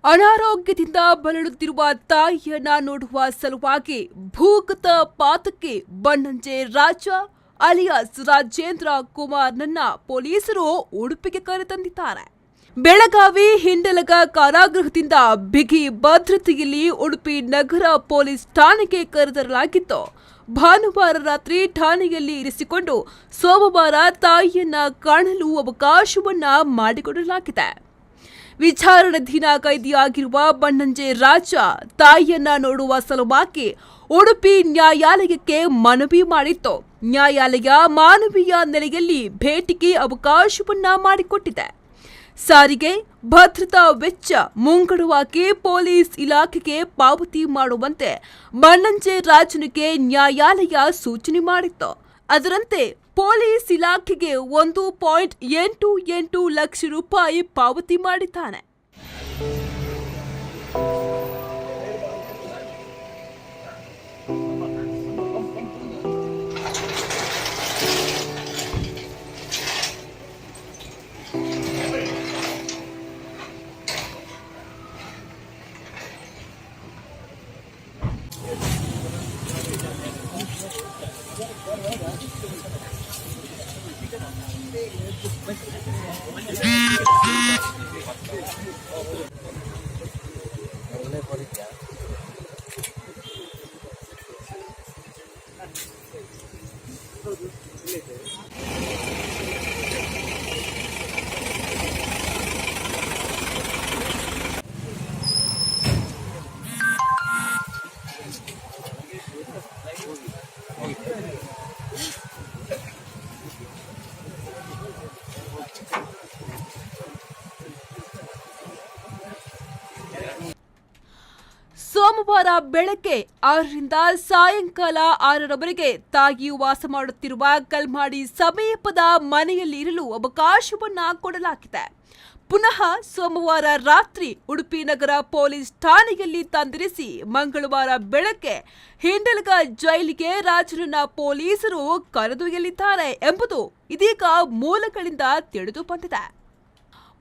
ಅನಾರೋಗ್ಯದಿಂದ ಬಳಲುತ್ತಿರುವ ತಾಯಿಯನ್ನ ನೋಡುವ ಸಲುವಾಗಿ ಭೂಗತ ಪಾತಕ್ಕೆ ಬಣ್ಣಂಜೆ ರಾಜ ಅಲಿಯಾಸ್ ರಾಜೇಂದ್ರ ಕುಮಾರ್ನನ್ನ ಪೊಲೀಸರು ಉಡುಪಿಗೆ ಕರೆತಂದಿದ್ದಾರೆ. ಬೆಳಗಾವಿ ಹಿಂಡಲಗ ಕಾರಾಗೃಹದಿಂದ ಬಿಗಿ ಭದ್ರತೆಯಲ್ಲಿ ಉಡುಪಿ ನಗರ ಪೊಲೀಸ್ ಠಾಣೆಗೆ ಕರೆತರಲಾಗಿತ್ತು. ಭಾನುವಾರ ರಾತ್ರಿ ಠಾಣೆಯಲ್ಲಿ ಇರಿಸಿಕೊಂಡು ಸೋಮವಾರ ತಾಯಿಯನ್ನ ಕಾಣಲು ಅವಕಾಶವನ್ನ ಮಾಡಿಕೊಡಲಾಗಿದೆ. ವಿಚಾರಣಾಧೀನ ಕೈದಿಯಾಗಿರುವ ಬಣ್ಣಂಜೆ ರಾಜ ತಾಯಿಯನ್ನ ನೋಡುವ ಸಲುವಾಗಿ ಉಡುಪಿ ನ್ಯಾಯಾಲಯಕ್ಕೆ ಮನವಿ ಮಾಡಿತ್ತು. ನ್ಯಾಯಾಲಯ ಮಾನವೀಯ ನೆಲೆಯಲ್ಲಿ ಭೇಟಿಗೆ ಅವಕಾಶವನ್ನ ಮಾಡಿಕೊಟ್ಟಿದೆ. ಸಾರಿಗೆ ಭದ್ರತಾ ವೆಚ್ಚ ಮುಂಗಡವಾಗಿ ಪೊಲೀಸ್ ಇಲಾಖೆಗೆ ಪಾವತಿ ಮಾಡುವಂತೆ ಬಣ್ಣಂಜೆ ರಾಜನಿಗೆ ನ್ಯಾಯಾಲಯ ಸೂಚನೆ ಮಾಡಿತ್ತು. ಅದರಂತೆ ಪೊಲೀಸ್ ಇಲಾಖೆಗೆ 1.88 ಲಕ್ಷ ರೂಪಾಯಿ ಪಾವತಿ ಮಾಡಿದ್ದಾನೆ. ಸೋಮವಾರ ಬೆಳಗ್ಗೆ 6ರಿಂದ ಸಾಯಂಕಾಲ 6ರವರೆಗೆ ತಾಯಿಯು ವಾಸ ಮಾಡುತ್ತಿರುವ ಕಲ್ಮಾಡಿ ಸಮೀಪದ ಮನೆಯಲ್ಲಿ ಇರಲು ಅವಕಾಶವನ್ನ ಕೊಡಲಾಗಿದೆ. ಪುನಃ ಸೋಮವಾರ ರಾತ್ರಿ ಉಡುಪಿ ನಗರ ಪೊಲೀಸ್ ಠಾಣೆಯಲ್ಲಿ ತಂದಿರಿಸಿ ಮಂಗಳವಾರ ಬೆಳಗ್ಗೆ ಹಿಂಡಲಗ ಜೈಲಿಗೆ ರಾಜನನ್ನ ಪೊಲೀಸರು ಕರೆದೊಯ್ಯಲಿದ್ದಾರೆ ಎಂಬುದು ಇದೀಗ ಮೂಲಗಳಿಂದ ತಿಳಿದು ಬಂದಿದೆ.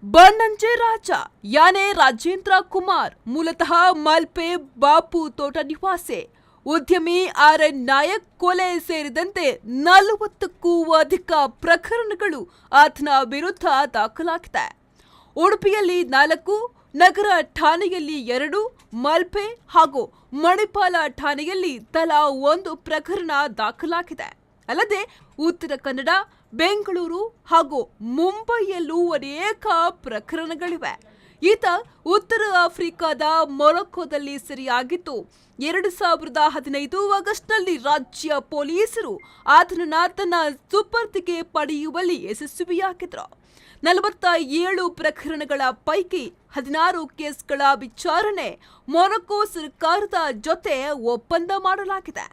ಬಣ್ಣಂಜೆ ರಾಜ ಯಾನೆ ರಾಜೇಂದ್ರ ಕುಮಾರ್ ಮೂಲತಃ ಮಲ್ಪೆ ಬಾಪು ತೋಟ ನಿವಾಸಿ. ಉದ್ಯಮಿ RN ನಾಯಕ್ ಕೊಲೆ ಸೇರಿದಂತೆ 40ಕ್ಕೂ ಅಧಿಕ ಪ್ರಕರಣಗಳು ಆತನ ವಿರುದ್ಧ ದಾಖಲಾಗಿದೆ. ಉಡುಪಿಯಲ್ಲಿ 4, ನಗರ ಠಾಣೆಯಲ್ಲಿ 2, ಮಲ್ಪೆ ಹಾಗೂ ಮಣಿಪಾಲ ಠಾಣೆಯಲ್ಲಿ ತಲಾ 1 ಪ್ರಕರಣ ದಾಖಲಾಗಿದೆ. ಅಲ್ಲದೆ ಉತ್ತರ ಕನ್ನಡ, ಬೆಂಗಳೂರು ಹಾಗೂ ಮುಂಬೈಯಲ್ಲೂ ಅನೇಕ ಪ್ರಕರಣಗಳಿವೆ. ಈತ ಉತ್ತರ ಆಫ್ರಿಕಾದ ಮೊರೊಕ್ಕೋದಲ್ಲಿ ಸೆರೆಯಾಗಿದ್ದು 2015 ಆಗಸ್ಟ್ನಲ್ಲಿ ರಾಜ್ಯ ಪೊಲೀಸರು ಆತನನ್ನ ತನ್ನ ಸುಪರ್ದಿಗೆ ಪಡೆಯುವಲ್ಲಿ ಯಶಸ್ವಿಯಾಗಿದ್ರು. 47 ಪ್ರಕರಣಗಳ ಪೈಕಿ 16 ಕೇಸ್ಗಳ ವಿಚಾರಣೆ ಮೊರೊಕ್ಕೋ ಸರ್ಕಾರದ ಜೊತೆ ಒಪ್ಪಂದ ಮಾಡಲಾಗಿದೆ.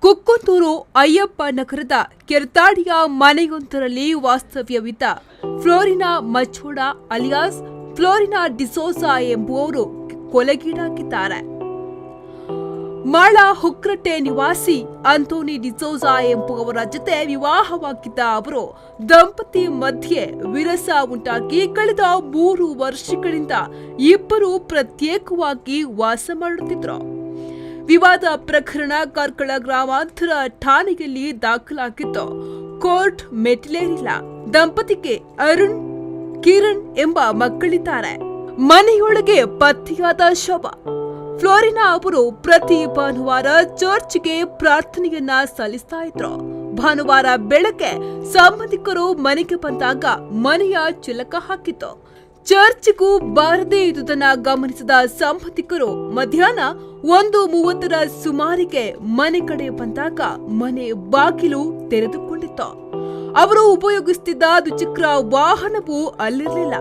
ಕುಕ್ಕುಂದೂರು ಅಯ್ಯಪ್ಪ ನಗರದ ಕೆರ್ತಾಡಿಯ ಮನೆಯೊಂದರಲ್ಲಿ ವಾಸ್ತವ್ಯವಿದ್ದ ಫ್ಲೋರಿನಾ ಮಚೋಡ ಅಲಿಯಾಸ್ ಫ್ಲೋರಿನಾ ಡಿಸೋಜಾ ಎಂಬುವವರು ಕೊಲೆಗೀಡಾಗಿದ್ದಾರೆ. ಮಾಳ ಹುಕ್ರಟ್ಟೆ ನಿವಾಸಿ ಅಂತೋನಿ ಡಿಸೋಜಾ ಎಂಬುವವರ ಜೊತೆ ವಿವಾಹವಾಗಿದ್ದ ಅವರು ದಂಪತಿ ಮಧ್ಯೆ ವಿರಸ ಉಂಟಾಗಿ ಕಳೆದ 3 ವರ್ಷಗಳಿಂದ ಇಬ್ಬರು ಪ್ರತ್ಯೇಕವಾಗಿ ವಾಸ ಮಾಡುತ್ತಿದ್ದರು. ವಿವಾದ ಪ್ರಕರಣ ಕಾರ್ಕಳ ಗ್ರಾಮಾಂತರ ಠಾಣೆಯಲ್ಲಿ ದಾಖಲಾಗಿದ್ದು ಕೋರ್ಟ್ ಮೆಟ್ಟಿಲೇರಿಲ್ಲ. ದಂಪತಿಗೆ ಅರುಣ್, ಕಿರಣ್ ಎಂಬ ಮಕ್ಕಳಿದ್ದಾರೆ. ಮನೆಯೊಳಗೆ ಪತ್ತೆಯಾದ ಶವ. ಫ್ಲೋರಿನಾ ಅವರು ಪ್ರತಿ ಭಾನುವಾರ ಚರ್ಚ್ಗೆ ಪ್ರಾರ್ಥನೆಯನ್ನ ಸಲ್ಲಿಸ್ತಾ ಇದ್ರು. ಭಾನುವಾರ ಬೆಳಗ್ಗೆ ಸಂಬಂಧಿಕರು ಮನೆಗೆ ಬಂದಾಗ ಮನೆಯ ಚಿಲಕ ಹಾಕಿತ್ತು. ಚರ್ಚ್ಗೂ ಬಾರದೇ ಇದ್ದುದನ್ನ ಗಮನಿಸಿದ ಸಂಬಂಧಿಕರು ಮಧ್ಯಾಹ್ನ 1:30ರ ಸುಮಾರಿಗೆ ಮನೆ ಕಡೆ ಬಂದಾಗ ಮನೆ ಬಾಗಿಲು ತೆರೆದುಕೊಂಡಿತ್ತು. ಅವರು ಉಪಯೋಗಿಸುತ್ತಿದ್ದ ದ್ವಿಚಕ್ರ ವಾಹನವು ಅಲ್ಲಿರಲಿಲ್ಲ.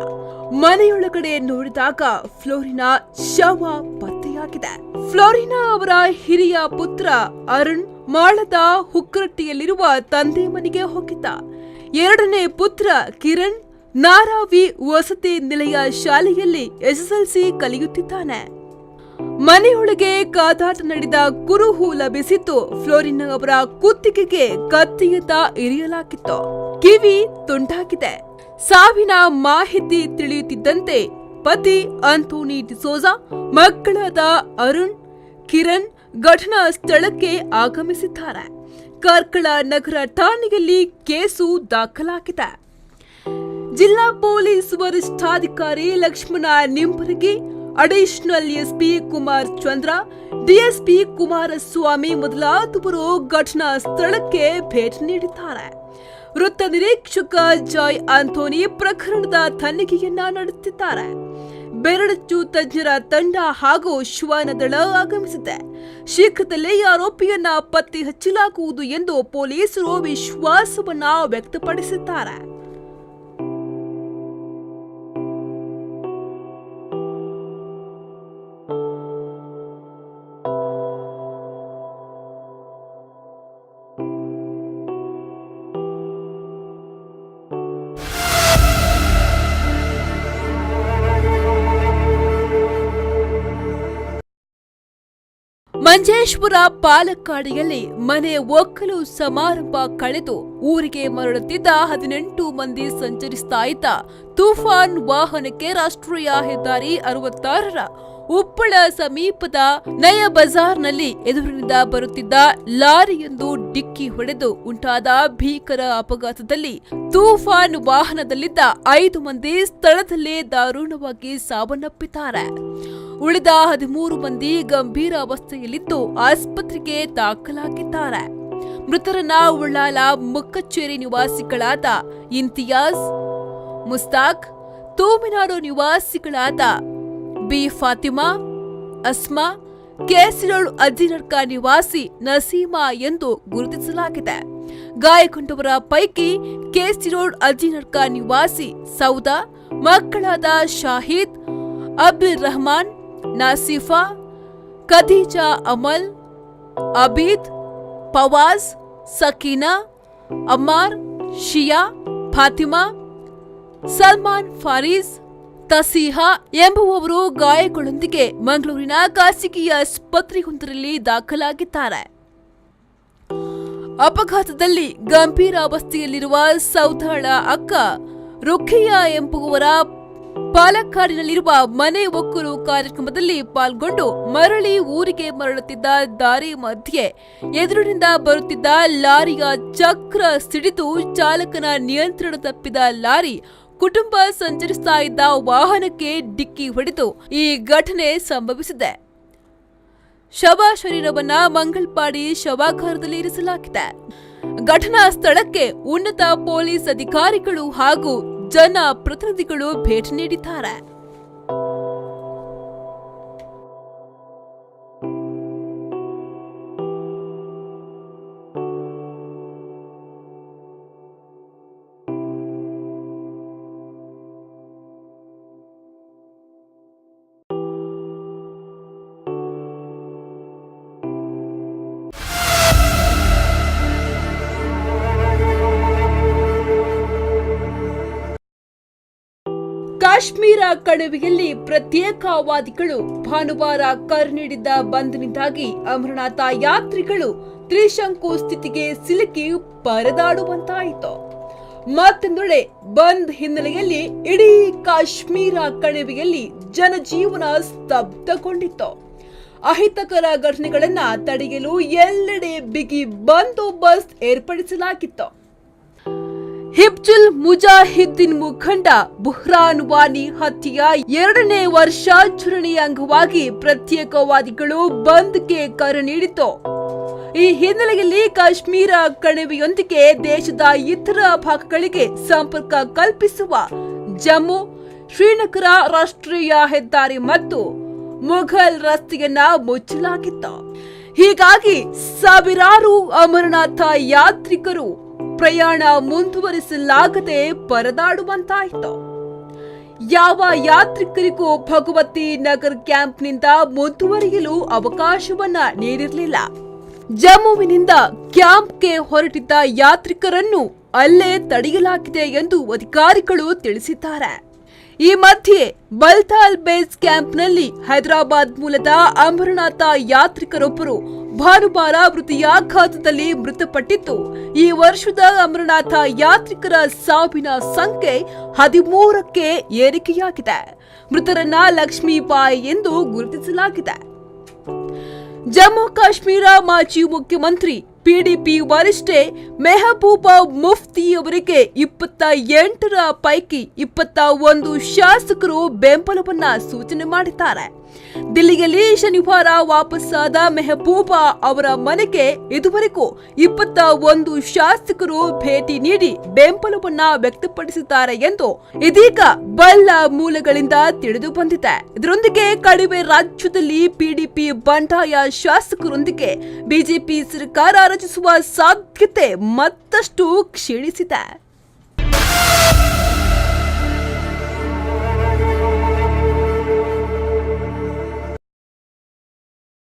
ಮನೆಯೊಳಗಡೆ ನೋಡಿದಾಗ ಫ್ಲೋರಿನಾ ಶವ ಪತ್ತೆಯಾಗಿದೆ. ಫ್ಲೋರಿನಾ ಅವರ ಹಿರಿಯ ಪುತ್ರ ಅರುಣ್ ಮಾಳದ ಹುಕ್ಕರಟ್ಟಿಯಲ್ಲಿರುವ ತಂದೆ ಮನೆಗೆ ಹೋಗಿದ್ದ. ಎರಡನೇ ಪುತ್ರ ಕಿರಣ್ ನಾರಾವಿ ವಸತಿ ನಿಲಯ ಶಾಲೆಯಲ್ಲಿ ಎಸ್ಎಸ್ಎಲ್ಸಿ ಕಲಿಯುತ್ತಿದ್ದಾನೆ. ಮನೆಯೊಳಗೆ ಕಾದಾಟ ನಡೆದ ಕುರುಹು ಲಭಿಸಿದ್ದು. ಫ್ಲೋರಿನಾ ಅವರ ಕುತ್ತಿಗೆಗೆ ಕತ್ತಿಯಿಂದ ಇರಿಯಲಾಗಿತ್ತು. ಕಿವಿ ತುಂಡಾಗಿದೆ. ಸಾವಿನ ಮಾಹಿತಿ ತಿಳಿಯುತ್ತಿದ್ದಂತೆ ಪತಿ ಆಂಥೋನಿ ಡಿಸೋಜಾ, ಮಕ್ಕಳಾದ ಅರುಣ್, ಕಿರಣ್ ಘಟನಾ ಸ್ಥಳಕ್ಕೆ ಆಗಮಿಸಿದ್ದಾರೆ. ಕಾರ್ಕಳ ನಗರ ಠಾಣೆಯಲ್ಲಿ ಕೇಸು ದಾಖಲಾಗಿದೆ. ಜಿಲ್ಲಾ ಪೊಲೀಸ್ ವರಿಷ್ಠಾಧಿಕಾರಿ ಲಕ್ಷ್ಮಣ ನಿಂಬರಗಿ, ಅಡಿಷನಲ್ ಎಸ್ಪಿ ಕುಮಾರ್ ಚಂದ್ರ, ಡಿಎಸ್ಪಿ ಕುಮಾರಸ್ವಾಮಿ ಮೊದಲಾದವರು ಘಟನಾ ಸ್ಥಳಕ್ಕೆ ಭೇಟಿ ನೀಡಿದ್ದಾರೆ. ವೃತ್ತ ನಿರೀಕ್ಷಕ ಜಾಯ್ ಆಂಥೋನಿ ಪ್ರಕರಣದ ತನಿಖೆಯನ್ನ ನಡೆಸುತ್ತಿದ್ದಾರೆ. ಬೆರಳಚ್ಚು ತಜ್ಞರ ತಂಡ ಹಾಗೂ ಶ್ವಾನ ದಳ ಆಗಮಿಸಿದೆ. ಶೀಘ್ರದಲ್ಲೇ ಆರೋಪಿಯನ್ನ ಪತ್ತೆ ಹಚ್ಚಲಾಗುವುದು ಎಂದು ಪೊಲೀಸರು ವಿಶ್ವಾಸವನ್ನ ವ್ಯಕ್ತಪಡಿಸಿದ್ದಾರೆ. ಮಂಜೇಶ್ವರ ಪಾಲಕ್ಕಾಡಿಯಲ್ಲಿ ಮನೆ ಒಕ್ಕಲು ಸಮಾರಂಭ ಕಳೆದು ಊರಿಗೆ ಮರಳುತ್ತಿದ್ದ 18 ಮಂದಿ ಸಂಚರಿಸ್ತಾ ಇದ್ದ ತೂಫಾನ್ ವಾಹನಕ್ಕೆ ರಾಷ್ಟ್ರೀಯ ಹೆದ್ದಾರಿ 66ರ ಉಪ್ಪಳ ಸಮೀಪದ ನಯ ಬಜಾರ್ನಲ್ಲಿ ಎದುರಿನಿಂದ ಬರುತ್ತಿದ್ದ ಲಾರಿಯೊಂದು ಡಿಕ್ಕಿ ಹೊಡೆದು ಉಂಟಾದ ಭೀಕರ ಅಪಘಾತದಲ್ಲಿ ತೂಫಾನ್ ವಾಹನದಲ್ಲಿದ್ದ 5 ಮಂದಿ ಸ್ಥಳದಲ್ಲೇ ದಾರುಣವಾಗಿ ಸಾವನ್ನಪ್ಪಿದ್ದಾರೆ. ಉಳಿದ 13 ಮಂದಿ ಗಂಭೀರ ಅವಸ್ಥೆಯಲ್ಲಿದ್ದು ಆಸ್ಪತ್ರೆಗೆ ದಾಖಲಾಗಿದ್ದಾರೆ. ಮೃತರನ್ನ ಉಳ್ಳಾಲ ಮುಕ್ಕಚ್ಚೇರಿ ನಿವಾಸಿಗಳಾದ ಇಂತಿಯಾಜ್, ಮುಸ್ತಾಕ್, ತೂಮಿನಾಡು ನಿವಾಸಿಗಳಾದ ಬಿ ಫಾತಿಮಾ, ಅಸ್ಮಾ, ಕೇಸಿರೋಡ್ ಅಜ್ಜಿನರ್ಕ ನಿವಾಸಿ ನಸೀಮಾ ಎಂದು ಗುರುತಿಸಲಾಗಿದೆ. ಗಾಯಗೊಂಡವರ ಪೈಕಿ ಕೇಸಿರೋಡ್ ಅಜ್ಜಿನರ್ಕ ನಿವಾಸಿ ಸೌದಾ, ಮಕ್ಕಳಾದ ಶಾಹಿದ್, ಅಬ್ದುಲ್ ರಹಮಾನ್, ನಾಸಿಫಾ, ಖದೀಜಾ ಅಮಲ್, ಅಬೀದ್, ಫವಾಜ್, ಸಕೀನಾ, ಅಮ್ಮಾರ್, ಶಿಯಾ, ಫಾತಿಮಾ, ಸಲ್ಮಾನ್ ಫಾರೀಸ್, ತಸೀಹಾ ಎಂಬುವವರು ಗಾಯಗಳೊಂದಿಗೆ ಮಂಗಳೂರಿನ ಖಾಸಗಿ ಆಸ್ಪತ್ರೆಯೊಂದರಲ್ಲಿ ದಾಖಲಾಗಿದ್ದಾರೆ. ಅಪಘಾತದಲ್ಲಿ ಗಂಭೀರ ಅವಸ್ಥೆಯಲ್ಲಿರುವ ಸೌದಾಳ ಅಕ್ಕ ರುಖಿಯಾ ಎಂಬುವರ ಪಾಲಕ್ಕಾಡಿನಲ್ಲಿರುವ ಮನೆ ಒಕ್ಕಲು ಕಾರ್ಯಕ್ರಮದಲ್ಲಿ ಪಾಲ್ಗೊಂಡು ಮರಳಿ ಊರಿಗೆ ಮರಳುತ್ತಿದ್ದ ದಾರಿ ಮಧ್ಯೆ ಎದುರಿನಿಂದ ಬರುತ್ತಿದ್ದ ಲಾರಿಯ ಚಕ್ರ ಸಿಡಿದು ಚಾಲಕನ ನಿಯಂತ್ರಣ ತಪ್ಪಿದ ಲಾರಿ ಕುಟುಂಬ ಸಂಚರಿಸ್ತಾ ಇದ್ದ ವಾಹನಕ್ಕೆ ಡಿಕ್ಕಿ ಹೊಡೆದು ಈ ಘಟನೆ ಸಂಭವಿಸಿದೆ. ಶವ ಶರೀರವನ್ನ ಮಂಗಲ್ಪಾಡಿ ಶವಾಗಾರದಲ್ಲಿ ಇರಿಸಲಾಗಿದೆ. ಘಟನಾ ಸ್ಥಳಕ್ಕೆ ಉನ್ನತ ಪೊಲೀಸ್ ಅಧಿಕಾರಿಗಳು ಹಾಗೂ ಜನ ಪ್ರತಿನಿಧಿಗಳು ಭೇಟಿ ನೀಡಿದ್ದಾರೆ. ಕಾಶ್ಮೀರ ಕಣಿವೆಯಲ್ಲಿ ಪ್ರತ್ಯೇಕವಾದಿಗಳು ಭಾನುವಾರ ಕರೆ ನೀಡಿದ್ದ ಬಂದ್ನಿಂದಾಗಿ ಅಮರನಾಥ ಯಾತ್ರಿಗಳು ತ್ರಿಶಂಕು ಸ್ಥಿತಿಗೆ ಸಿಲುಕಿ ಪರದಾಡುವಂತಾಯಿತು. ಮತ್ತೊಂದೆಡೆ ಬಂದ್ ಹಿನ್ನೆಲೆಯಲ್ಲಿ ಇಡೀ ಕಾಶ್ಮೀರ ಕಣಿವೆಯಲ್ಲಿ ಜನಜೀವನ ಸ್ತಬ್ಧಗೊಂಡಿತ್ತು. ಅಹಿತಕರ ಘಟನೆಗಳನ್ನ ತಡೆಯಲು ಎಲ್ಲೆಡೆ ಬಿಗಿ ಬಂದೋಬಸ್ತ್ ಏರ್ಪಡಿಸಲಾಗಿತ್ತು. ಹಿಬ್ಜುಲ್ ಮುಜಾಹಿದ್ದೀನ್ ಮುಖಂಡ ಬುಹ್ರಾನ್ ವಾನಿ ಹತ್ಯೆಯ 2ನೇ ವರ್ಷಾಚರಣೆಯ ಅಂಗವಾಗಿ ಪ್ರತ್ಯೇಕವಾದಿಗಳು ಬಂದ್ಗೆ ಕರೆ ನೀಡಿತ್ತು. ಈ ಹಿನ್ನೆಲೆಯಲ್ಲಿ ಕಾಶ್ಮೀರ ಕಣಿವೆಯೊಂದಿಗೆ ದೇಶದ ಇತರ ಭಾಗಗಳಿಗೆ ಸಂಪರ್ಕ ಕಲ್ಪಿಸುವ ಜಮ್ಮು ಶ್ರೀನಗರ ರಾಷ್ಟ್ರೀಯ ಹೆದ್ದಾರಿ ಮತ್ತು ಮುಘಲ್ ರಸ್ತೆಯನ್ನ ಮುಚ್ಚಲಾಗಿತ್ತು. ಹೀಗಾಗಿ ಸಾವಿರಾರು ಅಮರನಾಥ ಯಾತ್ರಿಕರು ಪ್ರಯಾಣ ಮುಂದುವರಿಸಲಾಗದೆ ಪರದಾಡುವಂತಾಯಿತು. ಯಾವ ಯಾತ್ರಿಕರಿಗೂ ಭಗವತಿ ನಗರ್ ಕ್ಯಾಂಪ್ನಿಂದ ಮುಂದುವರಿಯಲು ಅವಕಾಶವನ್ನ ನೀಡಿರಲಿಲ್ಲ. ಜಮ್ಮುವಿನಿಂದ ಕ್ಯಾಂಪ್ಗೆ ಹೊರಟಿದ್ದ ಯಾತ್ರಿಕರನ್ನು ಅಲ್ಲೇ ತಡೆಯಲಾಗಿದೆ ಎಂದು ಅಧಿಕಾರಿಗಳು ತಿಳಿಸಿದ್ದಾರೆ. ಈ ಮಧ್ಯೆ ಬಲ್ತಾಲ್ ಬೇಸ್ ಕ್ಯಾಂಪ್ನಲ್ಲಿ ಹೈದರಾಬಾದ್ ಮೂಲದ ಅಮರನಾಥ ಯಾತ್ರಿಕರೊಬ್ಬರು ಭಾನುವಾರ ಹೃದಯಾಘಾತದಲ್ಲಿ ಮೃತಪಟ್ಟಿದ್ದು, ಈ ವರ್ಷದ ಅಮರನಾಥ ಯಾತ್ರಿಕರ ಸಾವಿನ ಸಂಖ್ಯೆ 13ಕ್ಕೆ ಏರಿಕೆಯಾಗಿದೆ. ಮೃತರನ್ನ ಲಕ್ಷ್ಮೀಬಾಯಿ ಎಂದು ಗುರುತಿಸಲಾಗಿದೆ. ಜಮ್ಮು ಕಾಶ್ಮೀರ ಮಾಜಿ ಮುಖ್ಯಮಂತ್ರಿ ಪಿಡಿಪಿ ವರಿಷ್ಠೆ ಮೆಹಬೂಬಾ ಮುಫ್ತಿ ಅವರಿಗೆ 28ರ ಪೈಕಿ 21 ಶಾಸಕರು ಬೆಂಬಲವನ್ನ ಸೂಚನೆ ಮಾಡಿದ್ದಾರೆ. ದಿಲ್ಲಿಯಲ್ಲಿ ಶನಿವಾರ ವಾಪಸ್ಸಾದ ಮೆಹಬೂಬಾ ಅವರ ಮನೆಗೆ ಇದುವರೆಗೂ 21 ಶಾಸಕರು ಭೇಟಿ ನೀಡಿ ಬೆಂಬಲವನ್ನ ವ್ಯಕ್ತಪಡಿಸಿದ್ದಾರೆ ಎಂದು ಇದೀಗ ಬಲ್ಲ ಮೂಲಗಳಿಂದ ತಿಳಿದು ಬಂದಿದೆ. ಇದರೊಂದಿಗೆ ಕಣಿವೆ ರಾಜ್ಯದಲ್ಲಿ ಪಿಡಿಪಿ ಬಂಡಾಯ ಶಾಸಕರೊಂದಿಗೆ ಬಿಜೆಪಿ ಸರ್ಕಾರ ರಚಿಸುವ ಸಾಧ್ಯತೆ ಮತ್ತಷ್ಟು ಕ್ಷೀಣಿಸಿದೆ.